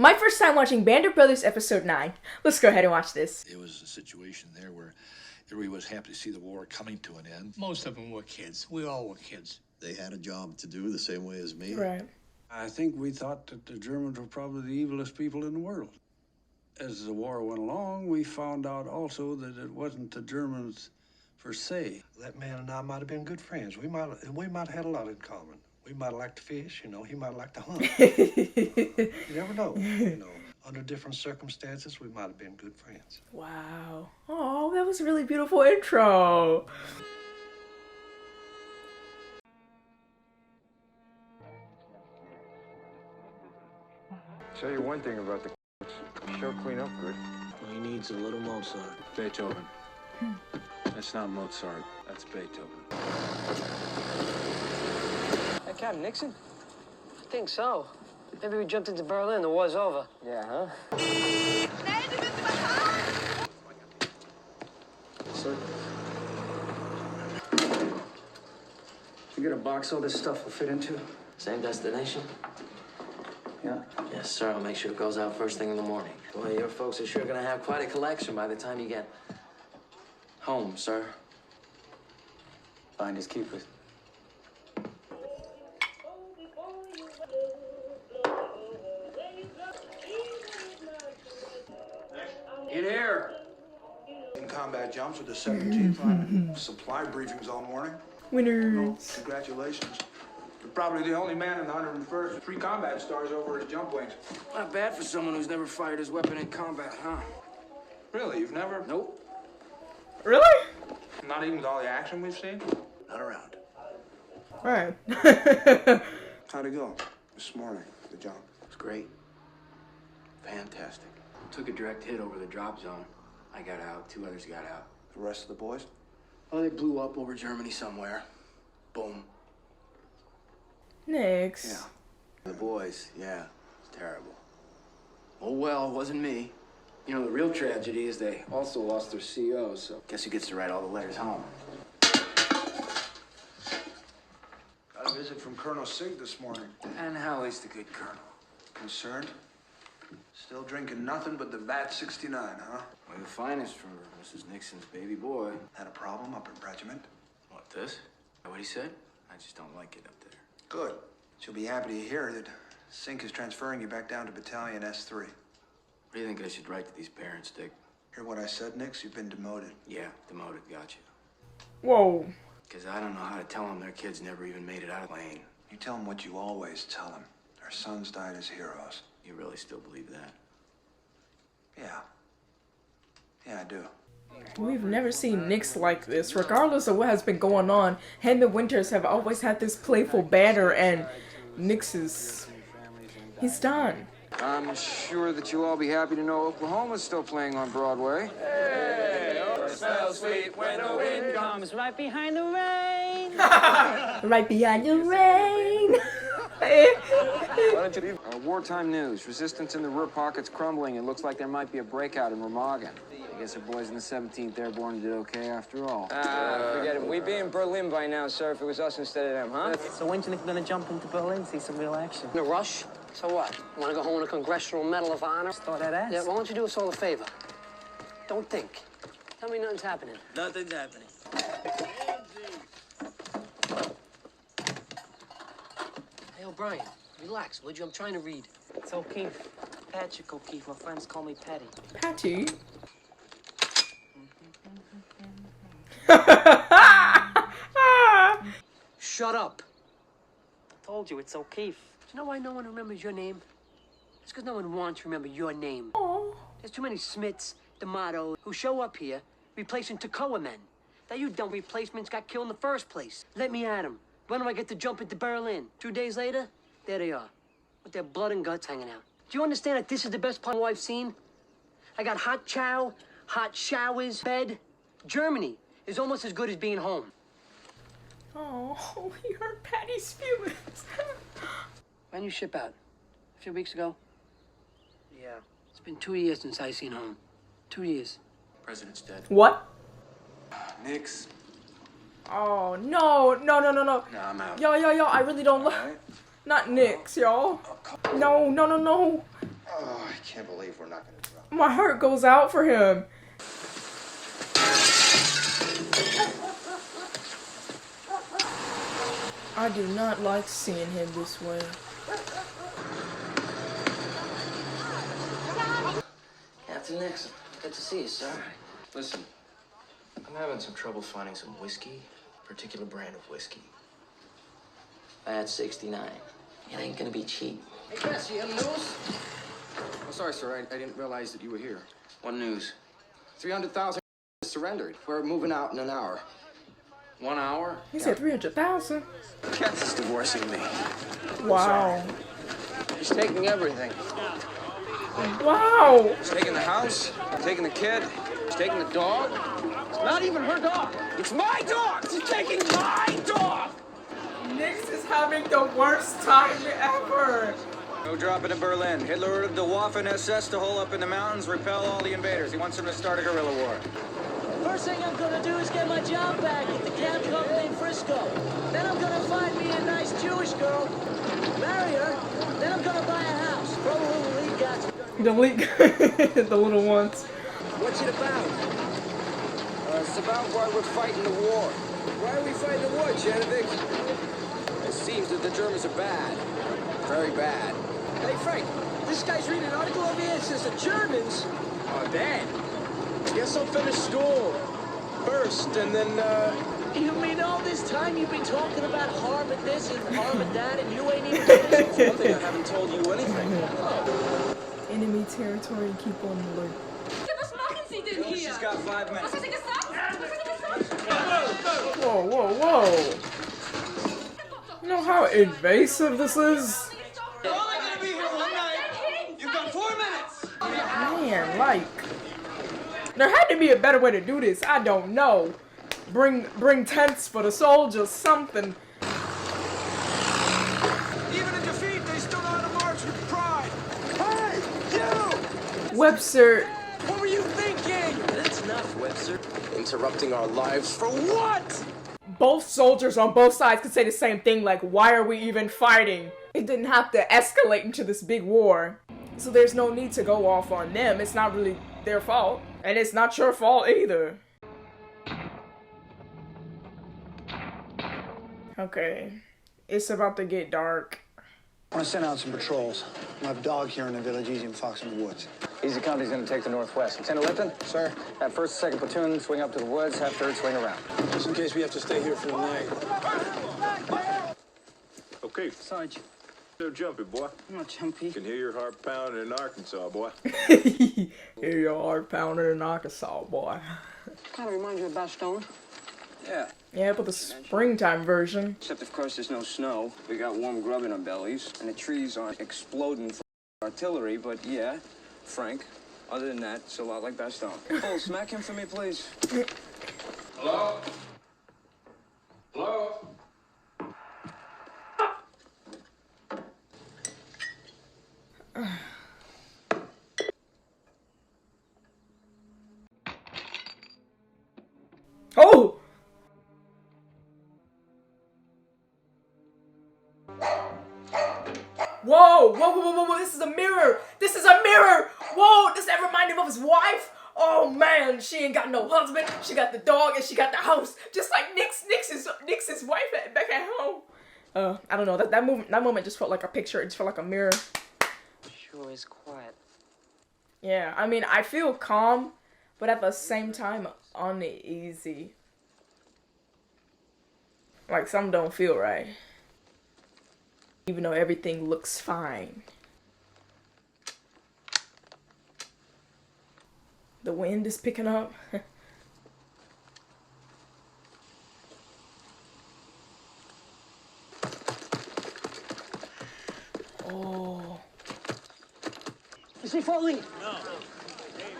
My first time watching Band of Brothers episode 9. Let's go ahead and watch this. It was a situation there where everybody was happy to see the war coming to an end. Most of them were kids. We all were kids. They had a job to do the same way as me. Right. I think we thought that the Germans were probably the evilest people in the world. As the war went along, we found out also that it wasn't the Germans per se. That man and I might have been good friends. We might have had a lot in common. We might have liked to fish, you know, he might have liked to hunt. You never know. You know, under different circumstances, we might have been good friends. Wow. Oh, that was a really beautiful intro. Tell you one thing about the she'll clean up good. He needs a little Mozart. Beethoven. That's not Mozart. That's Beethoven. Hey, Captain Nixon? I think so. Maybe we jumped into Berlin. The war's over. Yeah, huh? Sir? You got a box all this stuff will fit into? Same destination? Yeah. Yes, sir. I'll make sure it goes out first thing in the morning. Boy, your folks are sure gonna have quite a collection by the time you get home, sir. Finders keepers. In here. In combat jumps with the 17th line. Supply briefings all morning. Winners. Congratulations. You're probably the only man in the 101st with 3 combat stars over his jump wings. Not bad for someone who's never fired his weapon in combat, huh? Really? You've never? Nope. Really? Not even with all the action we've seen? Not around. Right. How'd it go this morning, the jump? It's great. Fantastic. Took a direct hit over the drop zone. I got out. 2 others got out. The rest of the boys? Oh, they blew up over Germany somewhere. Boom. Nix. Yeah. The boys, yeah. It's terrible. Oh, well, it wasn't me. You know, the real tragedy is they also lost their CO, so guess who gets to write all the letters home? Got a visit from Colonel Sig this morning. And Halley's the good colonel. Concerned? Still drinking nothing but the VAT 69, huh? Well, the finest for Mrs. Nixon's baby boy. Had a problem up in regiment? What, this? Is that what he said? I just don't like it up there. Good. She'll be happy to hear that Sink is transferring you back down to Battalion S3. What do you think I should write to these parents, Dick? Hear what I said, Nix? You've been demoted. Yeah, demoted, got you. Whoa. Because I don't know how to tell them their kids never even made it out of Lane. You tell them what you always tell them. Their sons died as heroes. You really still believe that? Yeah. Yeah, I do. We've never seen Nix like this. Regardless of what has been going on, him and Winters have always had this playful banter, and Nix is... he's done. I'm sure that you'll all be happy to know Oklahoma's still playing on Broadway. Smells sweet when the wind comes right behind the rain. Right behind the rain. Wartime news. Resistance in the rear pocket's crumbling. It looks like there might be a breakout in Remagen. I guess our boys in the 17th Airborne did okay after all. Forget it. We'd be in Berlin by now, sir, if it was us instead of them, huh? So when do you think we're gonna jump into Berlin, see some real action? In a rush? So what? Want to go home with a Congressional Medal of Honor? Start that ass. Yeah, why don't you do us all a favor? Don't think. Tell me nothing's happening. Nothing's happening. Hey, O'Brien, relax, would you? I'm trying to read. It's O'Keefe. Patrick O'Keefe. My friends call me Patty. Patty. Shut up. Told you, it's O'Keefe. Do you know why no one remembers your name? It's because no one wants to remember your name. Aww. There's too many Smiths, D'Amato, who show up here replacing Toccoa men. That you dumb replacements got killed in the first place. Let me at 'em. When do I get to jump into Berlin? 2 days later? There they are, with their blood and guts hanging out. Do you understand that this is the best part I've seen? I got hot chow, hot showers, bed. Germany is almost as good as being home. Oh, he hurt Patty's feelings. When you ship out? A few weeks ago? Yeah. It's been 2 years since I seen home. 2 years. President's dead. What? Nix. Oh, no. No, I'm out. Yo, I really don't like... Not Nix, y'all. No. Oh, I can't believe we're not gonna drop. My heart goes out for him. I do not like seeing him this way. Captain Nixon, good to see you, sir. Listen, I'm having some trouble finding some whiskey, a particular brand of whiskey. I had 69. It ain't gonna be cheap. Hey, Jesse, you have news? Oh, sorry, sir. I didn't realize that you were here. What news? 300,000 surrendered. We're moving out in an hour. 1 hour? He said 300,000. Katz is divorcing me. Wow. He's taking everything. Wow. He's taking the house, taking the kid, he's taking the dog. It's not even her dog. It's my dog. She's taking my dog. Nix is having the worst time ever. No dropping in Berlin. Hitler ordered the Waffen SS to hole up in the mountains, repel all the invaders. He wants them to start a guerrilla war. First thing I'm gonna do is get my job back at the camp company in Frisco. Then I'm gonna find me a nice Jewish girl, marry her, then I'm gonna buy a house. Throw a little league guys. The leak. The little ones. What's it about? It's about why we're fighting the war. Why are we fighting the war, Genevieve? It seems that the Germans are bad. Very bad. Hey, Frank, this guy's reading an article over here that says the Germans are bad. Guess I'll finish school first, and then, You mean all this time you've been talking about Harvard this and Harvard that, and you ain't even finished? one thing I haven't told you anything. Oh. Enemy territory, keep on alert. She's got 5 minutes. Whoa, whoa, whoa. You know how invasive this is? You're only gonna be here one night. You've got 4 minutes. Man, like, there had to be a better way to do this. I don't know. Bring tents for the soldiers, something. Even in defeat, they still know how to march with pride. Hey, you! Webster. What were you thinking? That's enough, Webster. Interrupting our lives For what? Both soldiers on both sides could say the same thing, like, why are we even fighting? It didn't have to escalate into this big war. So there's no need to go off on them. It's not really their fault. And it's not your fault either. Okay. It's about to get dark. I want to send out some patrols. I have a dog here in the village, Easy and Fox in the woods. Easy County's gonna take the northwest. Lieutenant Lipton? Sir? That 1st and 2nd platoon swing up to the woods, have 3rd swing around. Just in case we have to stay here for the night. Okay, Sarge, so jumpy, boy. I'm not jumpy. Can hear your heart pounding in Arkansas, boy. Hear your heart pounding in Arkansas, boy. Kind of reminds you of Bastogne. Yeah. Yeah, but the springtime version. Except, of course, there's no snow. We got warm grub in our bellies, and the trees aren't exploding for artillery, but yeah, Frank, other than that, it's a lot like Bastogne. Oh, smack him for me, please. Hello? Hello? Oh! Whoa, whoa, whoa, whoa, whoa, this is a mirror! This is a mirror! Whoa, does that remind him of his wife? Oh man, she ain't got no husband, she got the dog, and she got the house, just like Nix's wife back at home. I don't know, that moment just felt like a picture, it just felt like a mirror. Sure is quiet. Yeah, I mean, I feel calm, but at the same time, uneasy. Like, something don't feel right. Even though everything looks fine. The wind is picking up. Oh. Is he falling? No.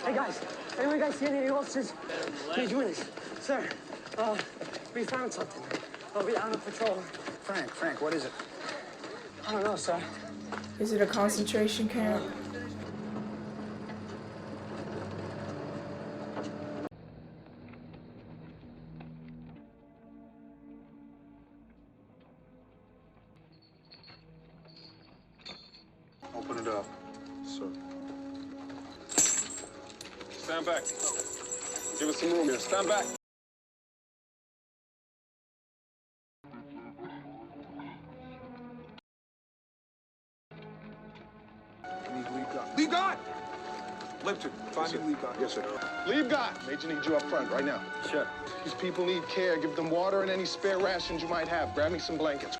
Hey guys, anyone guys see any of the officers? Please join us. Sir, we found something. We're out of patrol. Frank, what is it? I don't know, sir. Is it a concentration camp? Open it up, sir. Stand back. Give us some room here. Stand back. Leave guard! Lipton, find me leave guard. Yes, sir. Leave guard. Major needs you up front right now. Sure. These people need care. Give them water and any spare rations you might have. Grab me some blankets.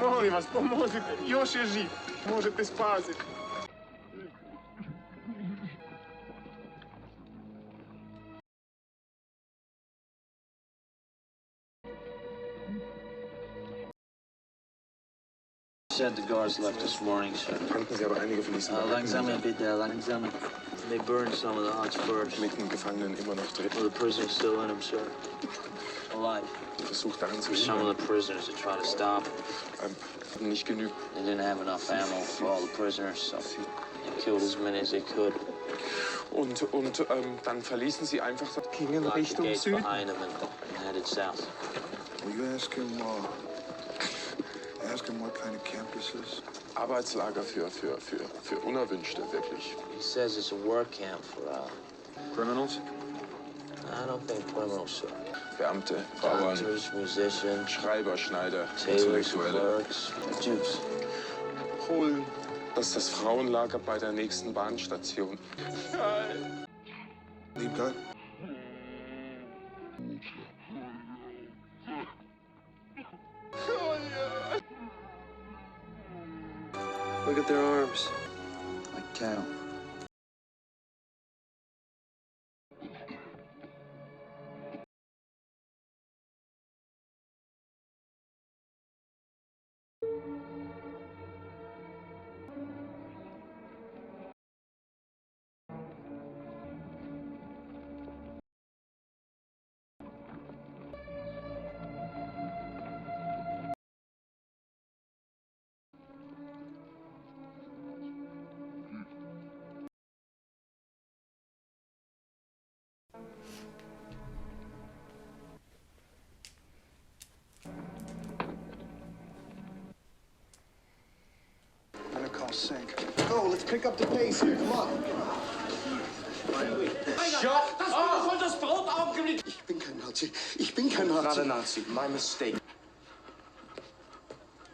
Molim vas, pomozite. Još je živ. Možete spasiti. Said the guards left this morning, sir. Langsam bitte, langsam. They burned some of the huts first. Mit den Gefangenen immer noch drin. Well, the prisoners still in them, sir. Alive. Versucht daran zu Some of the prisoners to try to stop. Nicht genug. They didn't have enough ammo for all the prisoners, so they killed as many as they could. Und dann verließen sie einfach gingen Locked the Richtung gates Süden. behind them and headed south. Will you ask him what kind of camp this is? Arbeitslager für Unerwünschte, wirklich. He says it's a work camp for Criminals? I don't think criminals, sir. Beamte, Bauern, Doctors, musicians, Schreiber, Schneider, tailors, Intellektuelle. clerks, Jews. Holen. Das ist das Frauenlager bei der nächsten Bahnstation. Leave guard? Look at their arms. Like cattle. Better call Sink. Go, let's pick up the pace here. Come on. Shut up! Das Brot Ich bin kein Nazi. Ich bin kein Nazi. Not a Nazi. My mistake.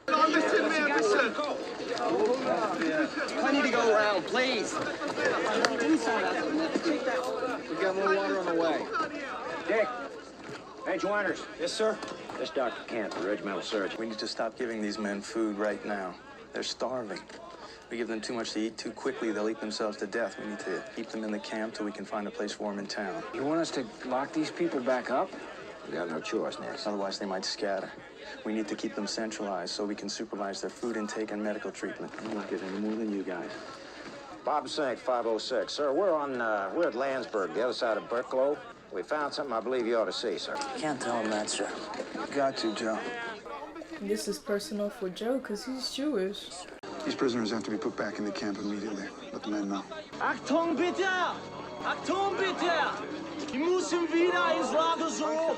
Ein bisschen mehr, bitte. Plenty to go around, please. We got more water on the way. Dick. Major Winters. Yes, sir? This is Dr. Kent, the regimental surgeon. We need to stop giving these men food right now. They're starving. We give them too much to eat too quickly, they'll eat themselves to death. We need to keep them in the camp till we can find a place for them in town. You want us to lock these people back up? We got no choice, Nix. Otherwise, they might scatter. We need to keep them centralized so we can supervise their food intake and medical treatment. I'm not getting any more than you guys. Bob Sink, 506. Sir, we're at Landsberg, the other side of Burklow. We found something I believe you ought to see, sir. Can't tell him that, sir. Got to, Joe. This is personal for Joe because he's Jewish. These prisoners have to be put back in the camp immediately. Let the men know. Achtung bitte! Achtung bitte! Die müssen wieder ins Lager so.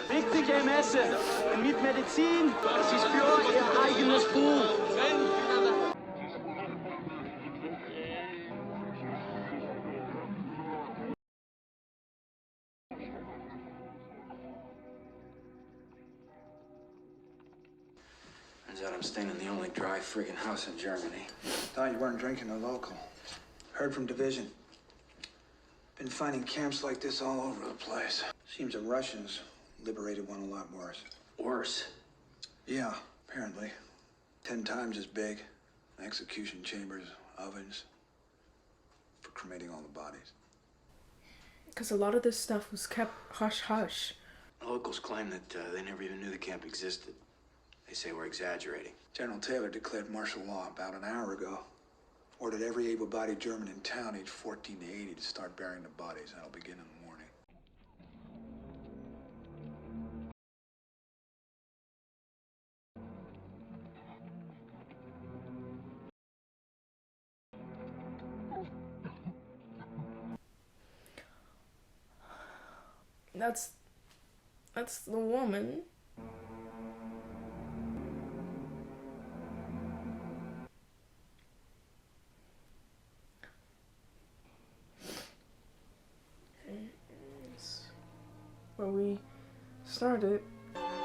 Wichtige Messe mit Medizin. Es ist für ihr eigenes Buch. Turns out I'm staying in the only dry friggin' house in Germany. Thought you weren't drinking a local. Heard from Division. Been finding camps like this all over the place. Seems the Russians liberated one a lot worse. Worse? Yeah, apparently. 10 times as big. Execution chambers, ovens. For cremating all the bodies. Because a lot of this stuff was kept hush-hush. Locals claim that they never even knew the camp existed. They say we're exaggerating. General Taylor declared martial law about an hour ago. Ordered every able-bodied German in town aged 14 to 80 to start burying the bodies. That'll begin in the morning. That's the woman. Where we started.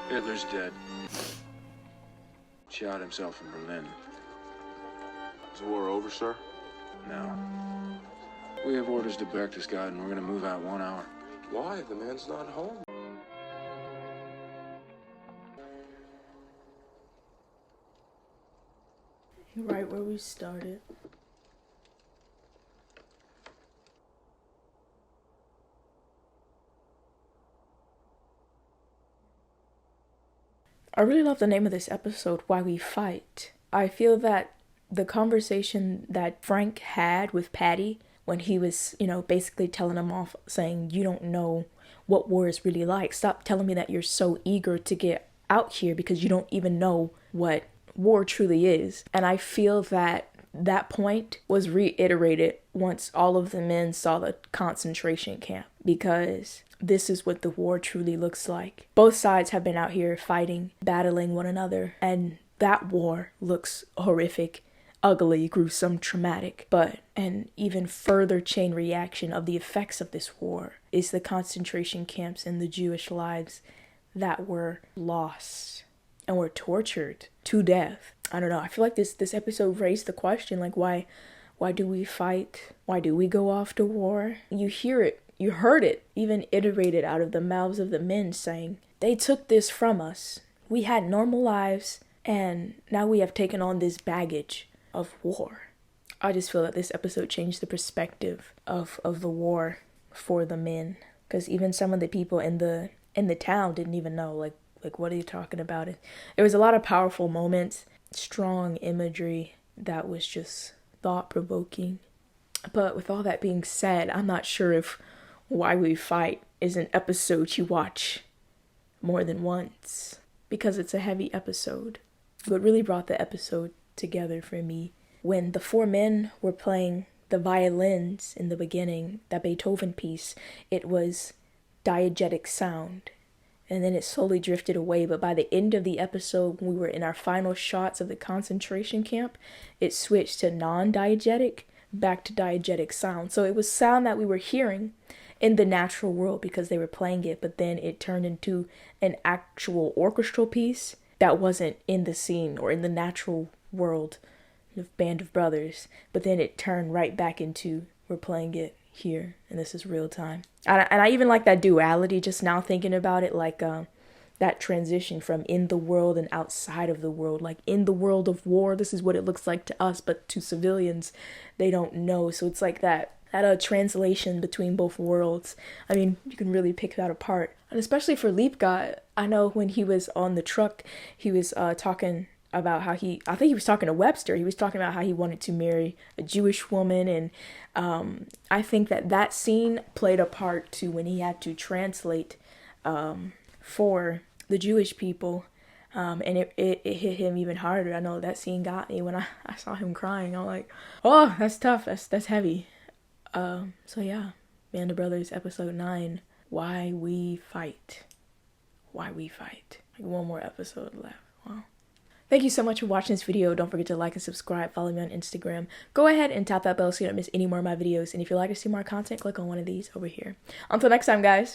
Hitler's dead. Shot himself in Berlin. Is the war over, sir? No. We have orders to Berchtesgaden, and we're gonna move out 1 hour. Why? The man's not home. Right where we started. I really love the name of this episode, Why We Fight. I feel that the conversation that Frank had with Patty when he was, basically telling him off, saying, you don't know what war is really like. Stop telling me that you're so eager to get out here because you don't even know what war truly is. And I feel that that point was reiterated once all of the men saw the concentration camp, because this is what the war truly looks like. Both sides have been out here fighting, battling one another, and that war looks horrific, ugly, gruesome, traumatic. But an even further chain reaction of the effects of this war is the concentration camps and the Jewish lives that were lost and were tortured to death. I don't know, I feel like this episode raised the question, like, why do we fight? Why do we go off to war? You hear it. You heard it even iterated out of the mouths of the men saying, they took this from us. We had normal lives, and now we have taken on this baggage of war. I just feel that this episode changed the perspective of the war for the men. Because even some of the people in the town didn't even know, like what are you talking about? There was a lot of powerful moments, strong imagery that was just thought-provoking. But with all that being said, I'm not sure if Why We Fight is an episode you watch more than once, because it's a heavy episode. What really brought the episode together for me, when the four men were playing the violins in the beginning, that Beethoven piece, it was diegetic sound, and then it slowly drifted away. But by the end of the episode, when we were in our final shots of the concentration camp, it switched to non-diegetic, back to diegetic sound. So it was sound that we were hearing in the natural world because they were playing it, but then it turned into an actual orchestral piece that wasn't in the scene or in the natural world of Band of Brothers, but then it turned right back into, we're playing it here and this is real time. And I even like that duality just now thinking about it, like that transition from in the world and outside of the world. Like in the world of war, this is what it looks like to us, but to civilians, they don't know. So it's like that translation between both worlds. I mean, you can really pick that apart. And especially for Liebgott, I know when he was on the truck, he was talking about how I think he was talking to Webster. He was talking about how he wanted to marry a Jewish woman. And I think that scene played a part to when he had to translate for the Jewish people. And it hit him even harder. I know that scene got me when I saw him crying. I'm like, oh, that's tough. That's heavy. So yeah, Band of Brothers episode 9, Why We Fight. Why We Fight. Like one more episode left. Wow. Thank you so much for watching this video. Don't forget to like and subscribe. Follow me on Instagram. Go ahead and tap that bell so you don't miss any more of my videos. And if you'd like to see more content, click on one of these over here. Until next time, guys.